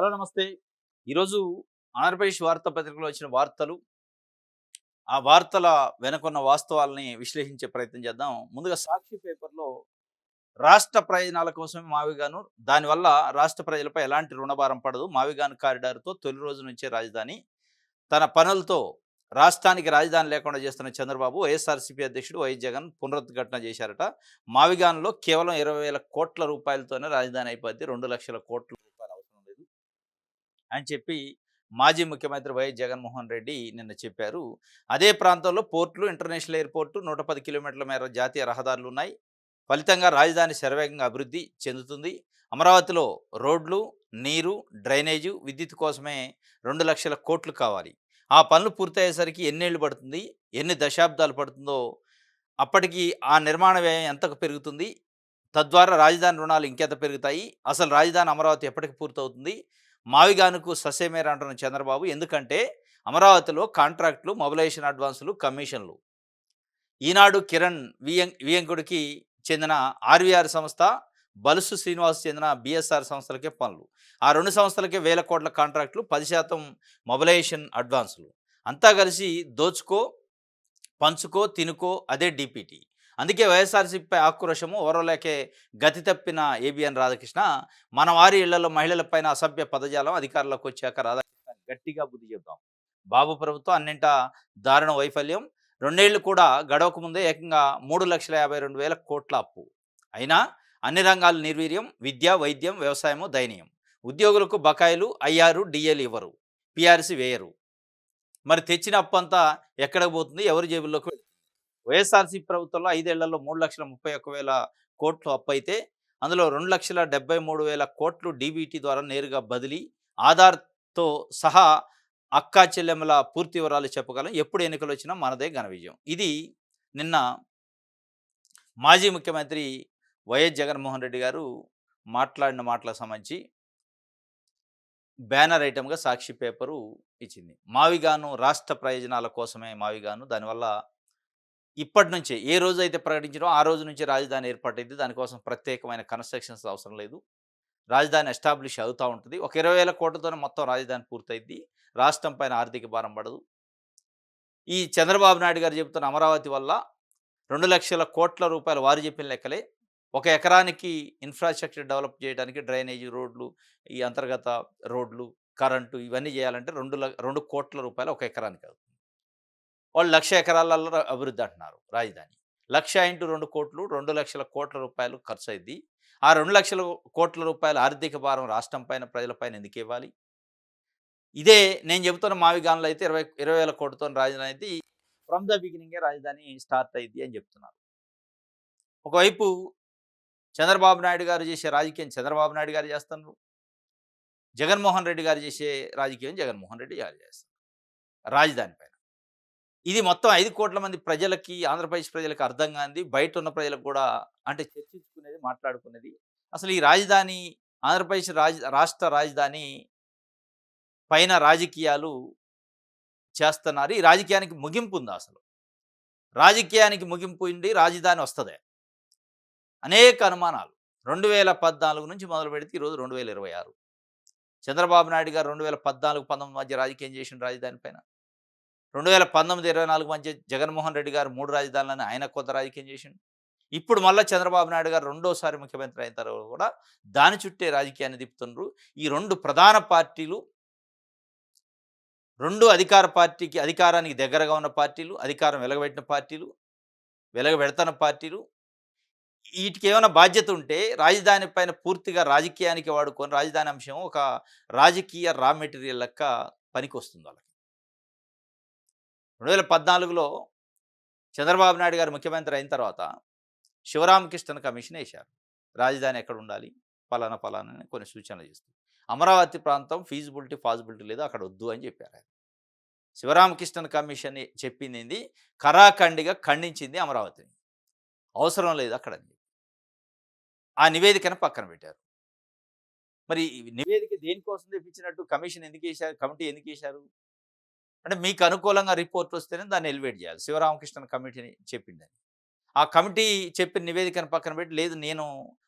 Hello నమస్తే. ఈరోజు ఆంధ్రప్రదేశ్ వార్తాపత్రికలో వచ్చిన వార్తలు, ఆ వార్తల వెనకున్న వాస్తవాల్ని విశ్లేషించే ప్రయత్నం చేద్దాం. ముందుగా సాక్షి పేపర్‌లో రాష్ట్ర ప్రయోజనాల కోసమే మావిగాను, దానివల్ల రాష్ట్ర ప్రజలపై ఎలాంటి రుణభారం పడదు. మావిగాను కారిడార్‌తో తొలి రోజు నుంచే రాజధాని. తన పనులతో రాష్ట్రానికి రాజధాని లేకుండా చేస్తున్న చంద్రబాబు, వైఎస్ఆర్‌సీపీ అధ్యక్షుడు వైఎస్ జగన్ పునరుద్ఘాటన చేశారట. మావిగానులో కేవలం 20,000 కోట్ల రూపాయలతోనే రాజధాని అయిపోద్ది. 2,00,000 కోట్ల రూపాయలు అవసరం లేదు అని చెప్పి మాజీ ముఖ్యమంత్రి వైఎస్ జగన్మోహన్ రెడ్డి నిన్న చెప్పారు. అదే ప్రాంతంలో పోర్టులు, ఇంటర్నేషనల్ ఎయిర్‌పోర్టు, 110 కిలోమీటర్ల మేర జాతీయ రహదారులున్నాయి. ఫలితంగా రాజధాని శరవేగంగా అభివృద్ధి చెందుతుంది. అమరావతిలో రోడ్లు, నీరు, డ్రైనేజు, విద్యుత్ కోసమే 2,00,000 కోట్లు కావాలి. ఆ పనులు పూర్తయ్యేసరికి ఎన్నేళ్లు పడుతుంది? ఎన్ని దశాబ్దాలు పడుతుందో, అప్పటికి ఆ నిర్మాణ వ్యయం ఎంతకు పెరుగుతుంది? తద్వారా రాజధాని రుణాలు ఇంకెంత పెరుగుతాయి? అసలు రాజధాని అమరావతి ఎప్పటికి పూర్తవుతుంది? మావిగానుకు ససేమిరా అంటున్న చంద్రబాబు. ఎందుకంటే అమరావతిలో కాంట్రాక్టులు, మొబిలైజేషన్ అడ్వాన్సులు, కమిషన్లు. ఈనాడు కిరణ్ వియంకుడికి చెందిన ఆర్వీఆర్ సంస్థ, బలుసు శ్రీనివాస్ చెందిన బీఎస్ఆర్ సంస్థలకే పనులు. ఆ 2 సంస్థలకే వేల కోట్ల కాంట్రాక్టులు, 10% మొబిలైజేషన్ అడ్వాన్సులు. అంతా కలిసి దోచుకో, పంచుకో, తినుకో, అదే డీపీటీ. అందుకే వైఎస్ఆర్సీపీపై ఆక్రోశము ఓర్వలేకే గతి తప్పిన ఏబిఎన్ రాధాకృష్ణ. మన వారి ఇళ్లలో మహిళలపైన అసభ్య పదజాలం, అధికారంలోకి వచ్చాక రాధాకృష్ణ గట్టిగా బుద్ధి చెబుతాం. బాబు ప్రభుత్వం అన్నింటా దారుణ వైఫల్యం. 2 ఏళ్లు కూడా గడవక ముందే ఏకంగా 3,52,000 కోట్ల అప్పు. అయినా అన్ని రంగాలు నిర్వీర్యం. విద్య, వైద్యం, వ్యవసాయము దయనీయం. ఉద్యోగులకు బకాయిలు, ఐఆర్, డిఏలు ఇవ్వరు. పీఆర్సీ వేయరు. మరి తెచ్చిన అప్పంతా ఎక్కడికి పోతుంది? ఎవరి జేబుల్లోకి వెళ్తుంది? వైఎస్ఆర్సీపీ ప్రభుత్వంలో 5 ఏళ్లలో 3,31,000 కోట్లు అప్పైతే అందులో 2,73,000 కోట్లు డీబీటీ ద్వారా నేరుగా బదిలీ. ఆధార్‌తో సహా అక్కా చెల్లెమ్మల పూర్తి వివరాలు చెప్పగలం. ఎప్పుడు ఎన్నికలు వచ్చినా మనదే ఘన విజయం. ఇది నిన్న మాజీ ముఖ్యమంత్రి వైఎస్ జగన్మోహన్ రెడ్డి గారు మాట్లాడిన మాటలకు సంబంధించి బ్యానర్ ఐటెమ్‌గా సాక్షి పేపరు ఇచ్చింది. మావిగాను రాష్ట్ర ప్రయోజనాల కోసమే మావిగాను. దానివల్ల ఇప్పటి నుంచే ఏ రోజైతే ప్రకటించారో ఆ రోజు నుంచి రాజధాని ఏర్పాటైద్ది. దానికోసం ప్రత్యేకమైన కన్‌స్ట్రక్షన్స్ అవసరం లేదు. రాజధాని ఎస్టాబ్లిష్ అవుతా ఉంటుంది. ఒక 20,000 కోట్లతోనే మొత్తం రాజధాని పూర్తయిద్ది. రాష్ట్రం పైన ఆర్థిక భారం పడదు. ఈ చంద్రబాబు నాయుడు గారు చెబుతున్న అమరావతి వల్ల 2,00,000 కోట్ల రూపాయలు వారు చెప్పిన లెక్కలే. ఒక ఎకరానికి ఇన్‌ఫ్రాస్ట్రక్చర్ డెవలప్ చేయడానికి డ్రైనేజీ, రోడ్లు, ఈ అంతర్గత రోడ్లు, కరెంటు ఇవన్నీ చేయాలంటే 2,00,000 కోట్ల రూపాయలు ఒక ఎకరానికి అవుతుంది. వాళ్ళు 1,00,000 ఎకరాలలో అభివృద్ధి అంటున్నారు రాజధాని. 1,00,000 ఇంటూ 2,00,00,000 2,00,000 కోట్ల రూపాయలు ఖర్చయిద్ది. ఆ 2,00,000 కోట్ల రూపాయల ఆర్థిక భారం రాష్ట్రం పైన, ప్రజల పైన ఎందుకివ్వాలి? ఇదే నేను చెబుతున్న మావిగాన్‌లో అయితే 20,000 కోట్లతోని రాజధాని అయిద్ది. ఫ్రమ్ ద బిగినింగే రాజధాని స్టార్ట్ అయిద్ది అని చెప్తున్నారు. ఒకవైపు చంద్రబాబు నాయుడు గారు చేసే రాజకీయం చంద్రబాబు నాయుడు గారు చేస్తున్నారు. జగన్మోహన్ రెడ్డి గారు చేసే రాజకీయం జగన్మోహన్ రెడ్డి గారు చేస్తారు రాజధాని పైన. ఇది మొత్తం 5,00,00,000 మంది ప్రజలకి, ఆంధ్రప్రదేశ్ ప్రజలకి అర్థం కానిది. బయటున్న ప్రజలకు కూడా అంటే చర్చించుకునేది, మాట్లాడుకునేది. అసలు ఈ రాజధాని ఆంధ్రప్రదేశ్ రాష్ట్ర రాజధాని పైన రాజకీయాలు చేస్తున్నారు. ఈ రాజకీయానికి ముగింపు ఉందా అసలు? రాజకీయానికి ముగింపు ఉండి రాజధాని వస్తదా? అనేక అనుమానాలు. 2014 నుంచి మొదలుపెడితే ఈరోజు 2026. చంద్రబాబు నాయుడు గారు 2014, 19 మధ్య రాజకీయం చేసిండు రాజధాని పైన. 2019, 24 మధ్య జగన్మోహన్ రెడ్డి గారు 3 రాజధానులని ఆయన కొంత రాజకీయం చేసిండు. ఇప్పుడు మళ్ళా చంద్రబాబు నాయుడు గారు రెండోసారి ముఖ్యమంత్రి అయిన తర్వాత కూడా దాని చుట్టే రాజకీయాన్ని తిప్పుతుండ్రు. ఈ 2 ప్రధాన పార్టీలు, 2 అధికార పార్టీకి అధికారానికి దగ్గరగా ఉన్న పార్టీలు, అధికారం వెలగబెట్టిన పార్టీలు, వెలగబెడతన్న పార్టీలు. ఈటికేమైనా బాధ్యత ఉంటే రాజధాని పైన పూర్తిగా రాజకీయానికి వాడుకొని రాజధాని అంశం ఒక రాజకీయ రా మెటీరియల్ లెక్క పనికొస్తుంది వాళ్ళకి. 2014లో చంద్రబాబు నాయుడు గారు ముఖ్యమంత్రి అయిన తర్వాత శివరామకృష్ణన్ కమిషన్ వేశారు. రాజధాని ఎక్కడ ఉండాలి? పలానా పలానా అని కొన్ని సూచనలు చేస్తూ. అమరావతి ప్రాంతం ఫీజిబిలిటీ, పాసిబిలిటీ లేదు, అక్కడ వద్దు అని చెప్పారు ఆయన. శివరామకృష్ణన్ కమిషన్ చెప్పింది కరాఖండిగా ఖండించింది అమరావతిని. అవసరం లేదు అక్కడ అని చెప్పి ఆ నివేదికను పక్కన పెట్టారు. మరి ఈ నివేదిక దేనికోసం తెప్పించినట్టు? కమిషన్ ఎందుకు వేశారు? కమిటీ ఎందుకు వేశారు? అంటే మీకు అనుకూలంగా రిపోర్ట్ వస్తేనే దాన్ని ఎలివేట్ చేయాలి. శివరామకృష్ణన్ కమిటీని చెప్పిందని. ఆ కమిటీ చెప్పిన నివేదికను పక్కన పెట్టి, లేదు నేను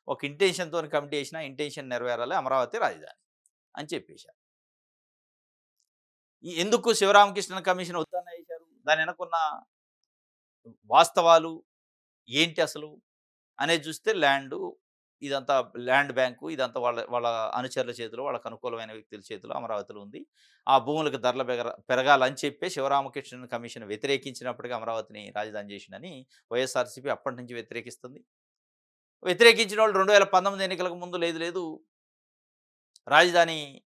ఒక ఇంటెన్షన్‌తోని కమిటీ ఏసినా, ఇంటెన్షన్ నెరవేరాలి, అమరావతి రాజధాని అని చెప్పేశారు. ఎందుకు శివరామకృష్ణన్ కమిషన్ వద్దన్న వేశారు? దాని వెనకున్న వాస్తవాలు ఏంటి అసలు అనేది చూస్తే ఇదంతా ల్యాండ్ బ్యాంకు ఇదంతా వాళ్ళ వాళ్ళ అనుచరుల చేతిలో, వాళ్ళకి అనుకూలమైన వ్యక్తుల చేతిలో అమరావతిలో ఉంది. ఆ భూములకు ధరలు పెరగాలని చెప్పి శివరామకృష్ణన్ కమిషన్ వ్యతిరేకించినప్పటికీ అమరావతిని రాజధాని చేసిందని వైఎస్ఆర్‌సీపీ అప్పటినుంచి వ్యతిరేకిస్తుంది. వ్యతిరేకించిన వాళ్ళు 2019 ఎన్నికలకు ముందు లేదు రాజధానికి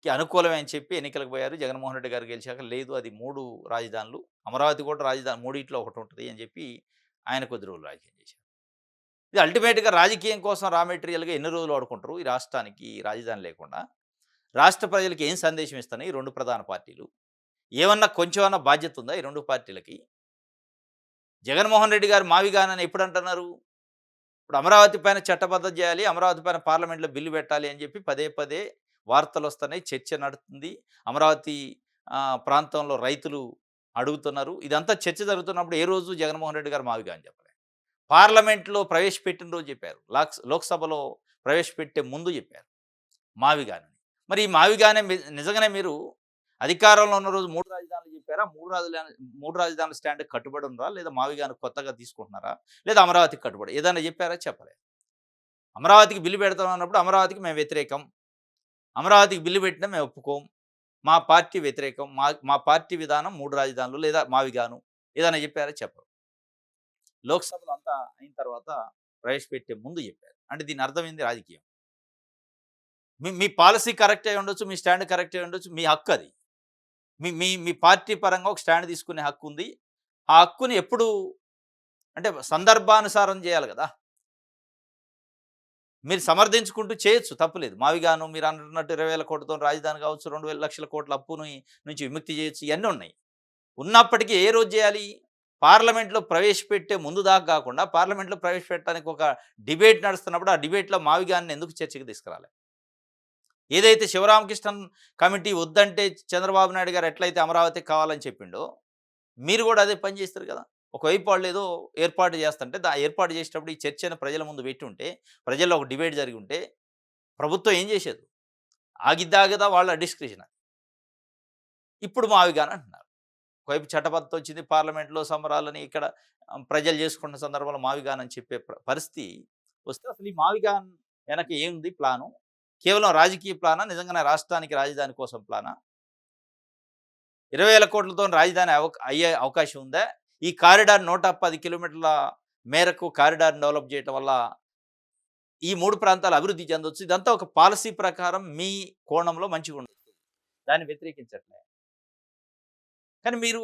అనుకూలమే అని చెప్పి ఎన్నికలకు పోయారు. జగన్మోహన్ రెడ్డి గారు గెలిచాక లేదు అది 3 రాజధానులు. అమరావతి కూడా రాజధాని మూడిట్లో ఒకటి ఉంటది అని చెప్పి ఆయన కొద్ది రోజులు రాజకీయం చేశారు. ఇది అల్టిమేట్‌గా రాజకీయం కోసం రా మెటీరియల్‌గా ఎన్ని రోజులు వాడుకుంటారు ఈ రాష్ట్రానికి రాజధాని లేకుండా? రాష్ట్ర ప్రజలకి ఏం సందేశం ఇస్తున్నాయి ఈ 2 ప్రధాన పార్టీలు? ఏమన్నా కొంచెమన్నా బాధ్యత ఉందా ఈ 2 పార్టీలకి? జగన్మోహన్ రెడ్డి గారు మావిగానని ఎప్పుడు అంటున్నారు? ఇప్పుడు అమరావతి పైన చట్టబద్ధత చేయాలి, అమరావతి పైన పార్లమెంట్‌లో బిల్లు పెట్టాలి అని చెప్పి పదే వార్తలొస్తున్నాయి. చర్చ నడుస్తుంది. అమరావతి ప్రాంతంలో రైతులు అడుగుతున్నారు. ఇదంతా చర్చ జరుగుతున్నప్పుడు ఏ రోజు జగన్మోహన్ రెడ్డి గారు మావిగా అని చెప్పలే. పార్లమెంట్‌లో ప్రవేశపెట్టిన రోజు చెప్పారు. లోక్సభలో ప్రవేశపెట్టే ముందు చెప్పారు మావిగానని. మరి ఈ మావిగానే నిజంగానే మీరు అధికారంలో ఉన్న రోజు 3 రాజధానులు చెప్పారా? 3 రాజధానుల స్టాండ్‌కి కట్టుబడి ఉన్నారా? లేదా మావిగాను కొత్తగా తీసుకుంటున్నారా? లేదా అమరావతికి కట్టుబడి ఏదైనా చెప్పారా? చెప్పలేదు. అమరావతికి బిల్లు పెడతాం అన్నప్పుడు అమరావతికి మేము వ్యతిరేకం. అమరావతికి బిల్లు పెట్టినా మేము ఒప్పుకోం. మా పార్టీ వ్యతిరేకం. మా పార్టీ విధానం 3 రాజధానులు లేదా మావిగాను. ఏదైనా చెప్పారా? చెప్పరు. లోక్‌సభలో అంతా అయిన తర్వాత ప్రవేశపెట్టే ముందు చెప్పారు. అంటే దీని అర్థం ఏంది? రాజకీయం. మీ మీ పాలిసీ కరెక్ట్ అయ్యి ఉండొచ్చు. మీ స్టాండ్ కరెక్ట్ అయ్యి ఉండొచ్చు. మీ హక్కు అది. మీ మీ మీ పార్టీ పరంగా ఒక స్టాండ్ తీసుకునే హక్కు ఉంది. ఆ హక్కుని ఎప్పుడు అంటే సందర్భానుసారం చేయాలి కదా! మీరు సమర్థించుకుంటూ చేయొచ్చు తప్పులేదు. మావిగాను మీరు అంటున్నట్టు 20,000 కోట్లతోని రాజధాని కావచ్చు, 2,00,000 కోట్ల అప్పుని నుంచి విముక్తి చేయొచ్చు. ఇయన్నీ ఉన్నాయి. ఉన్నప్పటికీ ఏ రోజు చేయాలి? పార్లమెంట్‌లో ప్రవేశపెట్టే ముందు దాకా కాకుండా పార్లమెంట్‌లో ప్రవేశపెట్టడానికి ఒక డిబేట్ నడుస్తున్నప్పుడు ఆ డిబేట్‌లో మావిగాన్ని ఎందుకు చర్చకు తీసుకురాలే? ఏదైతే శివరామకృష్ణన్ కమిటీ వద్దంటే చంద్రబాబు నాయుడు గారు ఎట్లయితే అమరావతికి కావాలని చెప్పిండో, మీరు కూడా అదే పని చేస్తారు కదా! ఒకవైపు వాళ్ళేదో ఏర్పాటు చేస్తుంటే, ఏర్పాటు చేసేటప్పుడు ఈ చర్చను ప్రజల ముందు పెట్టుంటే, ప్రజల్లో ఒక డిబేట్ జరిగి ఉంటే, ప్రభుత్వం ఏం చేసేది? ఆగిద్దాగదా వాళ్ళ డిస్క్రిషన్. ఇప్పుడు మావిగాని అంటున్నారు. ఒకవైపు చట్టబద్ధత వచ్చింది పార్లమెంట్‌లో సంబరాలని ఇక్కడ ప్రజలు చేసుకున్న సందర్భంలో మావిగాన్ అని చెప్పే పరిస్థితి వస్తే అసలు ఈ మావిగాన్ వెనక ఏముంది ప్లాను? కేవలం రాజకీయ ప్లానా? నిజంగానే రాష్ట్రానికి రాజధాని కోసం ప్లానా? 20,000 కోట్లతోని రాజధాని అయ్యే అవకాశం ఉందా? ఈ కారిడార్ 110 కిలోమీటర్ల మేరకు కారిడార్‌ని డెవలప్ చేయటం వల్ల ఈ 3 ప్రాంతాలు అభివృద్ధి చెందొచ్చు. ఇదంతా ఒక పాలిసీ ప్రకారం మీ కోణంలో మంచిగుండొచ్చు. దాన్ని వ్యతిరేకించట్లే. కానీ మీరు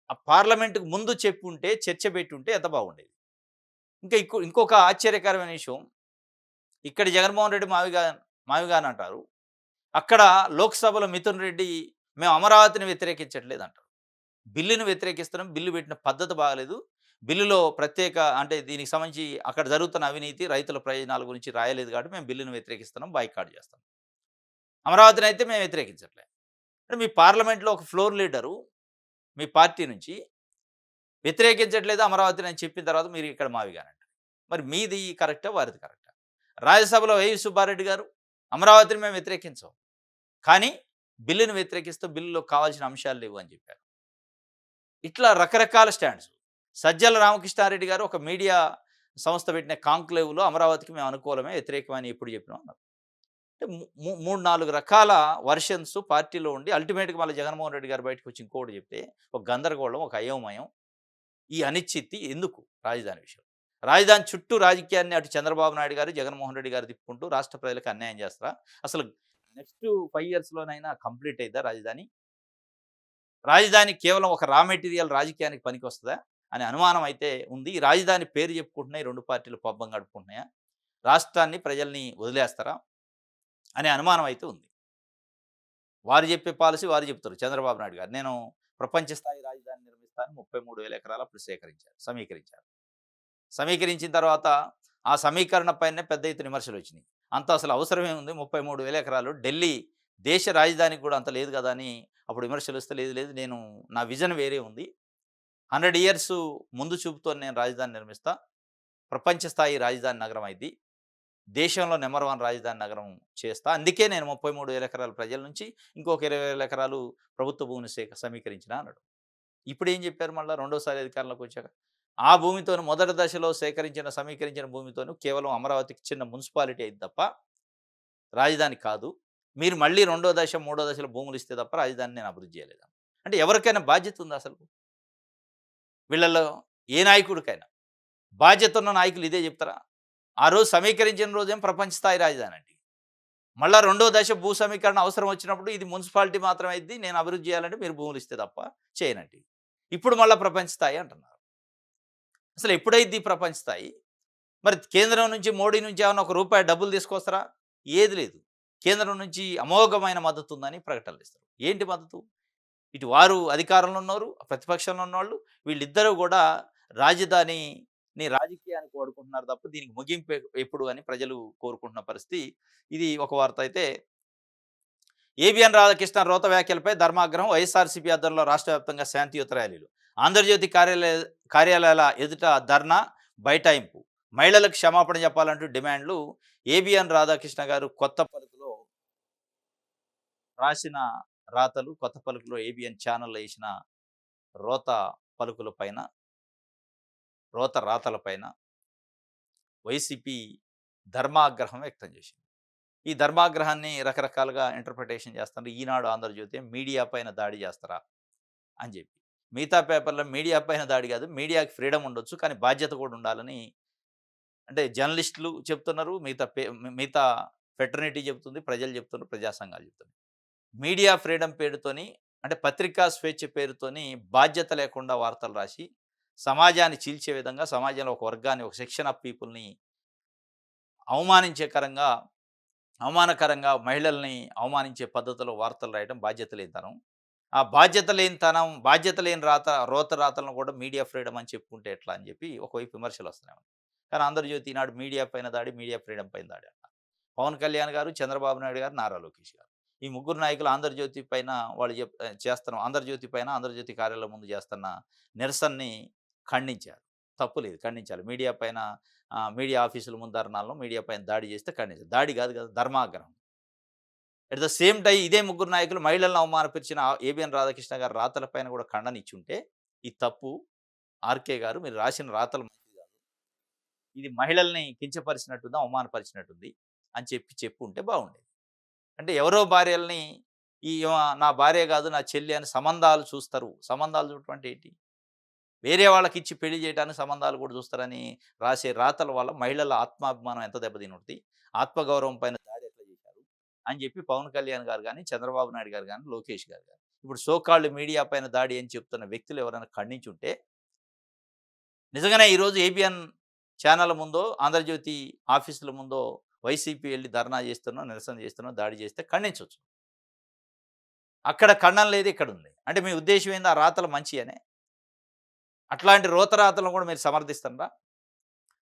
ఆ పార్లమెంట్‌కి ముందు చెప్పుంటే, చర్చ పెట్టుంటే ఎంత బాగుండేది. ఇంకా ఇంకొక ఆశ్చర్యకరమైన విషయం, ఇక్కడ జగన్మోహన్ రెడ్డి మావిగాన్ అంటారు. అక్కడ లోక్‌సభలో మిథున్ రెడ్డి మేము అమరావతిని వ్యతిరేకించట్లేదంటారు. బిల్లుని వ్యతిరేకిస్తున్నాం. బిల్లు పెట్టిన పద్ధతి బాగాలేదు. బిల్లులో ప్రత్యేక అంటే దీనికి సంబంధించి అక్కడ జరుగుతున్న అవినీతి, రైతుల ప్రయోజనాల గురించి రాయలేదు కాబట్టి మేము బిల్లుని వ్యతిరేకిస్తున్నాం. బాయ్కాట్ చేస్తాం. అమరావతినైతే మేము వ్యతిరేకించట్లే. అంటే మీ పార్లమెంట్‌లో ఒక ఫ్లోర్ లీడరు మీ పార్టీ నుంచి వ్యతిరేకించట్లేదు అమరావతిని అని చెప్పిన తర్వాత మీరు ఇక్కడ మావిగానంటారు. మరి మీది కరెక్టా? వారిది కరెక్టా? రాజ్యసభలో వైవి సుబ్బారెడ్డి గారు అమరావతిని మేము వ్యతిరేకించం. కానీ బిల్లుని వ్యతిరేకిస్తూ బిల్లులో కావాల్సిన అంశాలు లేవు అని చెప్పారు. ఇట్లా రకరకాల స్టాండ్స్. సజ్జల రామకృష్ణారెడ్డి గారు ఒక మీడియా సంస్థ పెట్టిన కాంక్లేవ్‌లో అమరావతికి మేము అనుకూలమే, వ్యతిరేకమని ఎప్పుడు చెప్పినాం అన్నారు. అంటే 3, 4 రకాల వెర్షన్స్ పార్టీలో ఉండి అల్టిమేట్‌గా మళ్ళీ జగన్మోహన్ రెడ్డి గారు బయటకొచ్చి ఇంకోటి చెప్తే ఒక గందరగోళం, ఒక అయోమయం. ఈ అనిశ్చితి ఎందుకు రాజధాని విషయం? రాజధాని చుట్టూ రాజకీయాన్ని అటు చంద్రబాబు నాయుడు గారు, జగన్మోహన్ రెడ్డి గారు తిప్పుకుంటూ రాష్ట్ర ప్రజలకు అన్యాయం చేస్తారా? అసలు నెక్స్ట్ 5 ఇయర్స్‌లోనైనా కంప్లీట్ అయిద్దా రాజధాని? రాజధాని కేవలం ఒక రా మెటీరియల్ రాజకీయానికి పనికొస్తదా? అనే అనుమానం అయితే ఉంది. ఈ రాజధాని పేరు చెప్పుకుంటున్నాయి 2 పార్టీలు పబ్బం గడుపుకుంటున్నాయా? రాష్ట్రాన్ని, ప్రజల్ని వదిలేస్తారా? అనే అనుమానం అయితే ఉంది. వారు చెప్పే పాలిసీ వారు చెప్తారు చంద్రబాబు నాయుడు గారు. నేను ప్రపంచ స్థాయి రాజధాని నిర్మిస్తాను 33,000 ఎకరాలు అప్పుడు సమీకరించారు. సమీకరించిన తర్వాత ఆ సమీకరణ పైనే పెద్ద ఎత్తున విమర్శలొచ్చినాయి. అంత అసలు అవసరమేముంది 33,000 ఎకరాలు ఢిల్లీ దేశ రాజధానికి కూడా అంత లేదు కదా! అని అప్పుడు విమర్శలొస్తే లేదు నేను నా విజన్ వేరే ఉంది. 100 ఇయర్స్ ముందు చూపుతోని నేను రాజధాని నిర్మిస్తా. ప్రపంచ స్థాయి రాజధాని నగరం అయిద్ది. దేశంలో నంబర్ 1 రాజధాని నగరం చేస్తా. అందుకే నేను 33,000 ఎకరాల ప్రజల నుంచి ఇంకొక 20,000 ఎకరాలు ప్రభుత్వ భూమిని సమీకరించిన అన్నాడు. ఇప్పుడేం చెప్పారు మళ్ళా రెండోసారి అధికారంలోకొచ్చాక? ఆ భూమితోని మొదటి దశలో సమీకరించిన భూమితోని కేవలం అమరావతికి చిన్న మున్సిపాలిటీ అయింది తప్ప, రాజధాని కాదు. మీరు మళ్ళీ రెండో దశ, మూడో దశలో భూములిస్తే తప్ప రాజధానిని నేను అభివృద్ధి చేయలేదు. అంటే ఎవరికైనా బాధ్యత ఉందా అసలు? వీళ్ళలో ఏ నాయకుడికైనా? బాధ్యత ఉన్న నాయకులు ఇదే చెప్తారా? ఆ రోజు సమీకరించిన రోజేమో ప్రపంచ స్థాయి రాజధాని అండి. మళ్ళా రెండో దశ భూ సమీకరణ అవసరం వచ్చినప్పుడు ఇది మున్సిపాలిటీ మాత్రమే అయ్యిద్ది. నేను అభివృద్ధి చేయాలంటే మీరు భూములిస్తే తప్ప చేయనండి. ఇప్పుడు మళ్ళా ప్రపంచ స్థాయి అంటున్నారు. అసలు ఎప్పుడైద్ది ప్రపంచ స్థాయి? మరి కేంద్రం నుంచి మోడీ నుంచి ఏమన్నా ఒక రూపాయి డబ్బులు తీసుకొస్తారా? ఏది లేదు. కేంద్రం నుంచి అమోఘమైన మద్దతు ఉందని ప్రకటనలు ఇస్తారు. ఏంటి మద్దతు? ఇటు వారు అధికారంలో ఉన్నోరు, ప్రతిపక్షంలో ఉన్నోళ్ళు వీళ్ళిద్దరూ కూడా రాజధానిని రాజకీయానికి వాడుకుంటున్నారు తప్ప దీనికి ముగింపు ఎప్పుడు అని ప్రజలు కోరుకుంటున్న పరిస్థితి. ఇది ఒక వార్త అయితే ఏబిఎన్ రాధాకృష్ణ రోత వ్యాఖ్యలపై ధర్మాగ్రహం వైఎస్ఆర్సీపీ ఆధ్వర్యంలో రాష్ట్ర వ్యాప్తంగా శాంతియుత ర్యాలీలు ఆంధ్రజ్యోతి కార్యాలయాల ఎదుట ధర్నా బైఠాయింపు మహిళలకు క్షమాపణ చెప్పాలంటూ డిమాండ్లు ఏబిఎన్ రాధాకృష్ణ గారు కొత్త పలుకులో రాసిన రాతలు కొత్త పలుకులో ఏబిఎన్ ఛానల్లో వేసిన రోత పలుకుల పైన రోత రాతల పైన వైసీపీ ధర్మాగ్రహం వ్యక్తం చేసింది. ఈ ధర్మాగ్రహాన్ని రకరకాలుగా ఇంటర్ప్రిటేషన్ చేస్తారు. ఈనాడు ఆంధ్రజ్యోతి మీడియా పైన దాడి చేస్తారా అని చెప్పి, మిగతా పేపర్లో మీడియా పైన దాడి కాదు, మీడియాకి ఫ్రీడమ్ ఉండొచ్చు కానీ బాధ్యత కూడా ఉండాలని అంటే జర్నలిస్టులు చెప్తున్నారు, మిగతా ఫెటర్నిటీ చెప్తుంది, ప్రజలు చెప్తున్నారు, ప్రజా సంఘాలు చెప్తున్నారు. మీడియా ఫ్రీడమ్ పేరుతోని అంటే పత్రికా స్వేచ్ఛ పేరుతోని బాధ్యత లేకుండా వార్తలు రాసి సమాజాన్ని చీల్చే విధంగా సమాజంలో ఒక వర్గాన్ని ఒక సెక్షన్ ఆఫ్ పీపుల్ని అవమానించేకరంగా అవమానకరంగా మహిళల్ని అవమానించే పద్ధతిలో వార్తలు రాయడం బాధ్యత లేనితనం. ఆ బాధ్యత లేని రోత రాతలను కూడా మీడియా ఫ్రీడమ్ అని చెప్పుకుంటే ఎట్లా అని చెప్పి ఒకవైపు విమర్శలు వస్తున్నాయి. కానీ ఆంధ్రజ్యోతి ఈనాడు మీడియా పైన దాడి, మీడియా ఫ్రీడమ్ పైన దాడి అంట. పవన్ కళ్యాణ్ గారు, చంద్రబాబు నాయుడు గారు, నారా లోకేష్ గారు ఈ ముగ్గురు నాయకులు ఆంధ్రజ్యోతి పైన వాళ్ళు ఆంధ్రజ్యోతి పైన ఆంధ్రజ్యోతి కార్యాలయం ముందు చేస్తున్న నిరసనని ఖండించారు. తప్పు లేదు, ఖండించాలి. మీడియా పైన మీడియా ఆఫీసుల ముందు ధర్నాలను మీడియా పైన దాడి చేస్తే ఖండించాలి. దాడి కాదు కదా, ధర్మాగ్రహం. అట్ ద సేమ్ టైం ఇదే ముగ్గురు నాయకులు మహిళలను అవమానపరిచిన ఏబిఎన్ రాధాకృష్ణ గారి రాతల పైన కూడా ఖండన ఇచ్చుంటే ఈ తప్పు. ఆర్కే గారు మీరు రాసిన రాతలు మంచిది కాదు, ఇది మహిళల్ని కించపరిచినట్టుంది, అవమానపరిచినట్టుంది అని చెప్పుంటే బాగుండేది. అంటే ఎవరో భార్యల్ని నా భార్య కాదు నా చెల్లి అని సంబంధాలు చూస్తారు. సంబంధాలు చూడటం అంటే ఏంటి? వేరే వాళ్ళకి ఇచ్చి పెళ్లి చేయడానికి సంబంధాలు కూడా చూస్తారని రాసే రాతల వల్ల మహిళల ఆత్మాభిమానం ఎంత దెబ్బతినుంటుంది, ఆత్మగౌరవం పైన దాడి ఎట్లా చేశారు అని చెప్పి పవన్ కళ్యాణ్ గారు కానీ, చంద్రబాబు నాయుడు గారు కానీ, లోకేష్ గారు కానీ ఇప్పుడు సోకాళ్ళు మీడియా పైన దాడి అని చెప్తున్న వ్యక్తులు ఎవరైనా ఖండించుంటే నిజంగానే ఈరోజు ఏబిఎన్ ఛానల్ ముందో ఆంధ్రజ్యోతి ఆఫీసుల ముందో వైసీపీ వెళ్ళి ధర్నా చేస్తున్నా, నిరసన చేస్తున్నా, దాడి చేస్తే ఖండించవచ్చు. అక్కడ ఖండన లేదు, ఇక్కడ ఉంది. అంటే మీ ఉద్దేశం ఏంది? ఆ రాతలు మంచి అనే? అట్లాంటి రోతరాతలను కూడా మీరు సమర్థిస్తారా?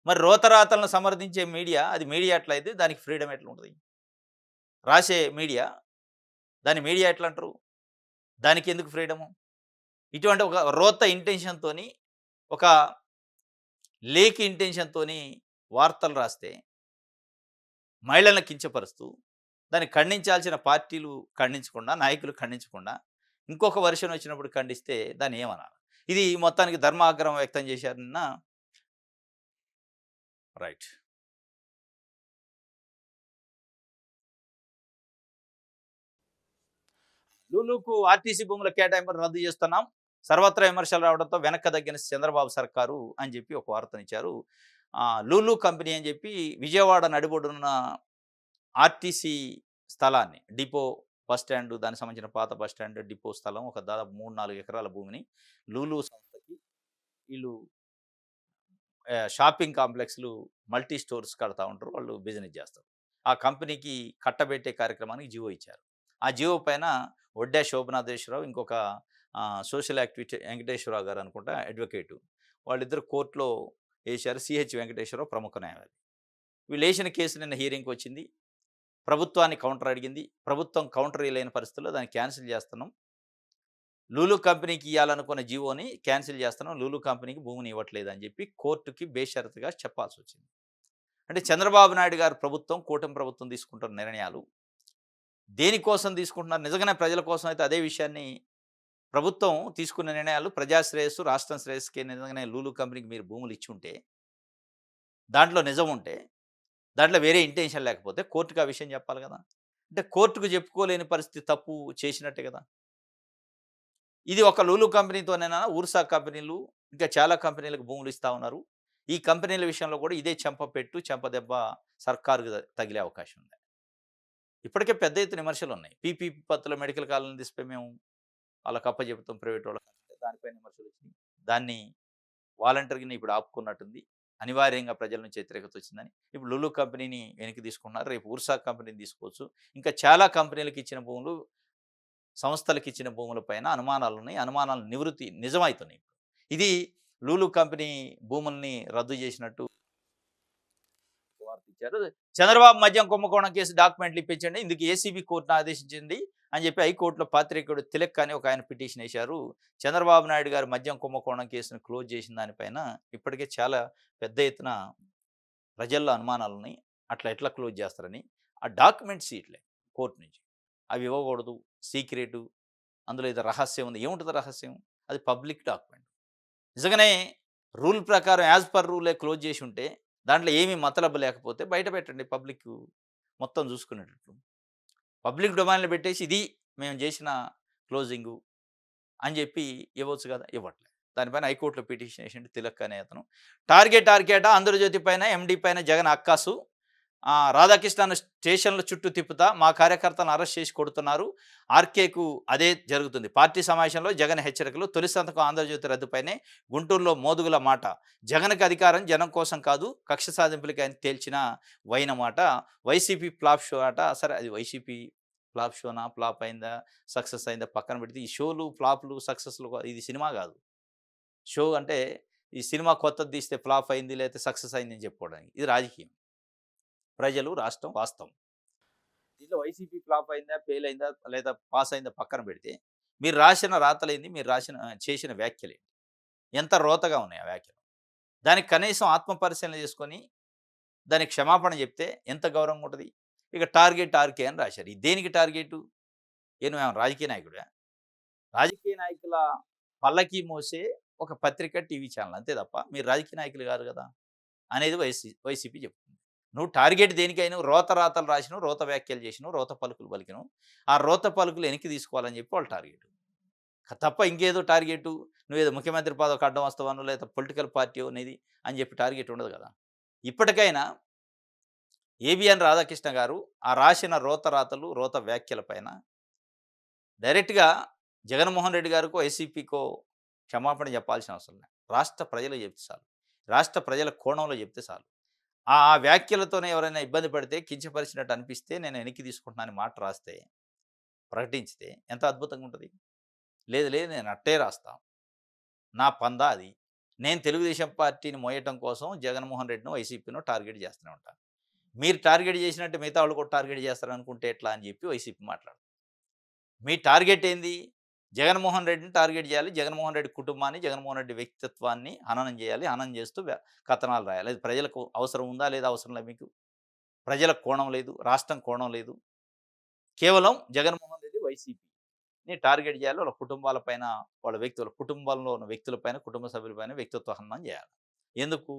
మరి రోతరాతలను సమర్థించే మీడియా అది మీడియా ఎట్లయితే దానికి ఫ్రీడమ్ ఎట్లా ఉంటుంది? రాసే మీడియా దాన్ని మీడియా ఎట్లా అంటారు? దానికి ఎందుకు ఫ్రీడము? ఇటువంటి ఒక రోత ఇంటెన్షన్‌తోని ఒక లేకి ఇంటెన్షన్‌తోని వార్తలు రాస్తే మహిళలను కించపరుస్తూ దాన్ని ఖండించాల్సిన పార్టీలు ఖండించకుండా, నాయకులు ఖండించకుండా ఇంకొక వెర్షన్ వచ్చినప్పుడు ఖండిస్తే దాన్ని ఏమనాలి? ఇది మొత్తానికి ధర్మాగ్రహం వ్యక్తం చేశారు నిన్న. రైట్. లూలుకు ఆర్టీసీ భూముల కేటాయింపును రద్దు చేస్తున్నాం, సర్వత్రా విమర్శలు రావడంతో వెనక్కి తగ్గిన చంద్రబాబు సర్కారు అని చెప్పి ఒక వార్తనిచ్చారు. లూలు కంపెనీ అని చెప్పి విజయవాడ నడిబొడ్డున ఆర్టీసీ స్థలాన్ని డిపో బస్ స్టాండ్ దానికి సంబంధించిన పాత బస్ స్టాండ్ డిపో స్థలం ఒక దాదాపు 3-4 ఎకరాల భూమిని లూలు సంస్థకి వీళ్ళు షాపింగ్ కాంప్లెక్స్లు మల్టీ స్టోర్స్ కడతా ఉంటారు, వాళ్ళు బిజినెస్ చేస్తారు. ఆ కంపెనీకి కట్టబెట్టే కార్యక్రమానికి జీవో ఇచ్చారు. ఆ జీవో పైన ఒడ్డా శోభనాథేశ్వరరావు, ఇంకొక సోషల్ యాక్టివిటీ వెంకటేశ్వరరావు గారు అనుకుంటా అడ్వకేటు, వాళ్ళిద్దరు కోర్టులో వేశారు. సిహెచ్ వెంకటేశ్వరరావు ప్రముఖ న్యాయవాది. వీళ్ళు వేసిన కేసు నిన్న హీరింగ్కి వచ్చింది. ప్రభుత్వాన్ని కౌంటర్ అడిగింది. ప్రభుత్వం కౌంటర్ ఇవ్వలేని పరిస్థితుల్లో దాన్ని క్యాన్సిల్ చేస్తున్నాం, లూలు కంపెనీకి ఇవ్వాలనుకున్న జీవోని క్యాన్సిల్ చేస్తున్నాం, లూలు కంపెనీకి భూమిని ఇవ్వట్లేదు అని చెప్పి కోర్టుకి బేషరతుగా చెప్పాల్సి వచ్చింది. అంటే చంద్రబాబు నాయుడు గారి ప్రభుత్వం, కూటమి ప్రభుత్వం తీసుకుంటున్న నిర్ణయాలు దేనికోసం తీసుకుంటున్నారు? నిజంగానే ప్రజల కోసం అయితే అదే విషయాన్ని ప్రభుత్వం తీసుకున్న నిర్ణయాలు ప్రజా శ్రేయస్సు, రాష్ట్రం శ్రేయస్సుకే నిజంగానే లూలు కంపెనీకి మీరు భూములు ఇచ్చుంటే, దాంట్లో నిజం ఉంటే, దాంట్లో వేరే ఇంటెన్షన్ లేకపోతే కోర్టుకి ఆ విషయం చెప్పాలి కదా! అంటే కోర్టుకు చెప్పుకోలేని పరిస్థితి తప్పు చేసినట్టే కదా! ఇది ఒక లూలు కంపెనీతోనేనా ఊర్సా కంపెనీలు, ఇంకా చాలా కంపెనీలకు భూములు ఇస్తా ఉన్నారు. ఈ కంపెనీల విషయంలో కూడా ఇదే చెంపపెట్టు, చెంపదెబ్బ సర్కారుకు తగిలే అవకాశం ఉంది. ఇప్పటికే పెద్ద ఎత్తున విమర్శలున్నాయి. పీపీపీ పత్తుల మెడికల్ కాలేజ్‌ని తీసుకుపోయి మేము వాళ్ళకి అప్పజెపుతాం ప్రైవేట్ వాళ్ళకంటే దానిపైన విమర్శలొచ్చినాయి. దాన్ని వాలంటరీగానే ఇప్పుడు ఆపుకున్నట్టుంది. అనివార్యంగా ప్రజల నుంచి వ్యతిరేకత వచ్చిందని. ఇప్పుడు లులు కంపెనీని వెనక్కి తీసుకున్నారు. రేపు ఊర్సా కంపెనీని తీసుకోవచ్చు. ఇంకా చాలా కంపెనీలకు ఇచ్చిన భూములు, సంస్థలకు ఇచ్చిన భూముల పైన అనుమానాలున్నాయి. అనుమానాలు నిజమైతున్నాయి. ఇది లులు కంపెనీ భూముల్ని రద్దు చేసినట్టు వార్త ఇచ్చారు. చంద్రబాబు మద్యం కుంభకోణం కేసు డాక్యుమెంట్లు ఇప్పించండి. ఇందుకు ఏసీబీ కోర్టును ఆదేశించింది అని చెప్పి హైకోర్టులో పాత్రికేయుడు తిలక్ అని ఒక ఆయన పిటిషన్ వేశారు. చంద్రబాబు నాయుడు గారు మద్యం కుంభకోణం కేసును క్లోజ్ చేసిన దానిపైన ఇప్పటికే చాలా పెద్ద ఎత్తున ప్రజల్లో అనుమానాలున్నాయి. అట్లా ఎట్లా క్లోజ్ చేస్తారని. ఆ డాక్యుమెంట్స్ ఇట్లే కోర్టు నుంచి. అవి ఇవ్వకూడదు. సీక్రెటు. అందులో ఏదో రహస్యం ఉంది. ఏముంటుంది రహస్యం? అది పబ్లిక్ డాక్యుమెంట్. నిజంగానే రూల్ ప్రకారం యాజ్ పర్ రూలే క్లోజ్ చేసి ఉంటే దాంట్లో ఏమీ మతలబు లేకపోతే బయట పెట్టండి పబ్లిక్ మొత్తం చూసుకునేటట్లు. పబ్లిక్ డొమైన్‌లో పెట్టేసి ఇది మేము చేసిన క్లోజింగు అని చెప్పి ఇవ్వచ్చు కదా! ఇవ్వట్లే. దానిపైన హైకోర్టులో పిటిషన్ ఏసిండు తిలక్ అనే అతను. టార్గెట్ ఆంధ్రజ్యోతి పైన, ఎండీ పైన జగన్ అక్కాసు. రాధాకృష్ణను స్టేషన్ల చుట్టూ తిప్పుతా మా కార్యకర్తలను అరెస్ట్ చేసి కొడుతున్నారు. ఆర్కేకు అదే జరుగుతుంది. పార్టీ సమావేశంలో జగన్ హెచ్చరికలు. తొలి సంతకం ఆంధ్రజ్యోతి రద్దుపైనే గుంటూరులో మోదుగుల మాట. జగన్‌కి అధికారం జనం కోసం కాదు కక్ష సాధింపులకి అని తేల్చిన వైన మాట. వైసీపీ ఫ్లాప్ షో అట. సరే అది వైసీపీ ఫ్లాప్ షోనా? ఫ్లాప్ అయిందా? సక్సెస్ అయిందా? పక్కన పెడితే ఈ షోలు, ఫ్లాప్‌లు, సక్సెస్‌లు ఇది సినిమా కాదు. షో అంటే ఈ సినిమా కొత్తది తీస్తే ఫ్లాప్ అయింది లేకపోతే సక్సెస్ అయింది అని చెప్పుకోవడానికి. ఇది రాజకీయం. ప్రజలు, రాష్ట్రం, వాస్తవం. దీంట్లో వైసీపీ ఫ్లాప్ అయిందా? ఫెయిల్ అయిందా? లేదా పాస్ అయిందా? పక్కన పెడితే మీరు రాసిన రాతలేంది? మీరు చేసిన వ్యాఖ్యలేంటి? ఎంత రోతగా ఉన్నాయి ఆ వ్యాఖ్యలు. దానికి కనీసం ఆత్మ పరిశీలన చేసుకొని దానికి క్షమాపణ చెప్తే ఎంత గౌరవంగా ఉంటది. ఇక టార్గెట్ ఆర్‌కే అని రాశారు. ఇది దేనికి టార్గెటు? నువ్వేమైనా రాజకీయ నాయకుడివా? రాజకీయ నాయకుల పల్లకి మోసే ఒక పత్రిక, టీవీ ఛానల్ అంతే తప్ప మీరు రాజకీయ నాయకులు కాదు కదా! అనేది వైసీపీ చెప్తుంది. నువ్వు టార్గెట్ దేనికైనా రోత రాతలు రాసినవు, రోత వ్యాఖ్యలు చేసినవు, రోత పలుకులు పలికినవు. ఆ రోత పలుకులు వెనక్కి తీసుకోవాలని చెప్పి వాళ్ళ టార్గెట్. తప్ప ఇంకేదో టార్గెటు నువ్వేదో ముఖ్యమంత్రి పదవికి అడ్డం వస్తావనో లేదా పొలిటికల్ పార్టీ అనేది అని చెప్పి టార్గెట్ ఉండదు కదా! ఇప్పటికైనా ఏబిఎన్ రాధాకృష్ణ గారు ఆ రాసిన రోత రాతలు, రోత వ్యాఖ్యల పైన డైరెక్ట్‌గా జగన్మోహన్ రెడ్డి గారికో, వైసీపీకో క్షమాపణ చెప్పాల్సిన అవసరం లేదు. రాష్ట్ర ప్రజలకు చెప్తే చాలు. రాష్ట్ర ప్రజల కోణంలో చెప్తే చాలు. ఆ వ్యాఖ్యలతోనే ఎవరైనా ఇబ్బంది పడితే, కించపరిచినట్టు అనిపిస్తే నేను వెనక్కి తీసుకుంటున్నాను అని మాట రాస్తే, ప్రకటించితే ఎంత అద్భుతంగా ఉంటది. లేదు లేదు నేను అట్టే రాస్తా. నా పందా అది. నేను తెలుగుదేశం పార్టీని మోయటం కోసం జగన్మోహన్ రెడ్డినో, వైసీపీనో టార్గెట్ చేస్తూనే ఉంటాను. మీరు టార్గెట్ చేసినట్టు మిగతా వాళ్ళు కూడా టార్గెట్ చేస్తారనుకుంటే ఎట్లా అని చెప్పి వైసీపీ మాట్లాడుతుంది. మీ టార్గెట్ ఏంది? జగన్మోహన్ రెడ్డిని టార్గెట్ చేయాలి. జగన్మోహన్ రెడ్డి కుటుంబాన్ని, జగన్మోహన్ రెడ్డి వ్యక్తిత్వాన్ని హననం చేయాలి. హననం చేస్తూ కథనాలు రాయాలి. అది ప్రజలకు అవసరం ఉందా? లేదా? అవసరం లేదు మీకు. ప్రజల కోణం లేదు. రాష్ట్రం కోణం లేదు. కేవలం జగన్మోహన్ రెడ్డి, వైసీపీని టార్గెట్ చేయాలి. వాళ్ళ కుటుంబాల పైన, వాళ్ళ వ్యక్తుల కుటుంబంలో ఉన్న వ్యక్తుల పైన, కుటుంబ సభ్యుల పైన వ్యక్తిత్వ హననం చేయాలి. ఎందుకు?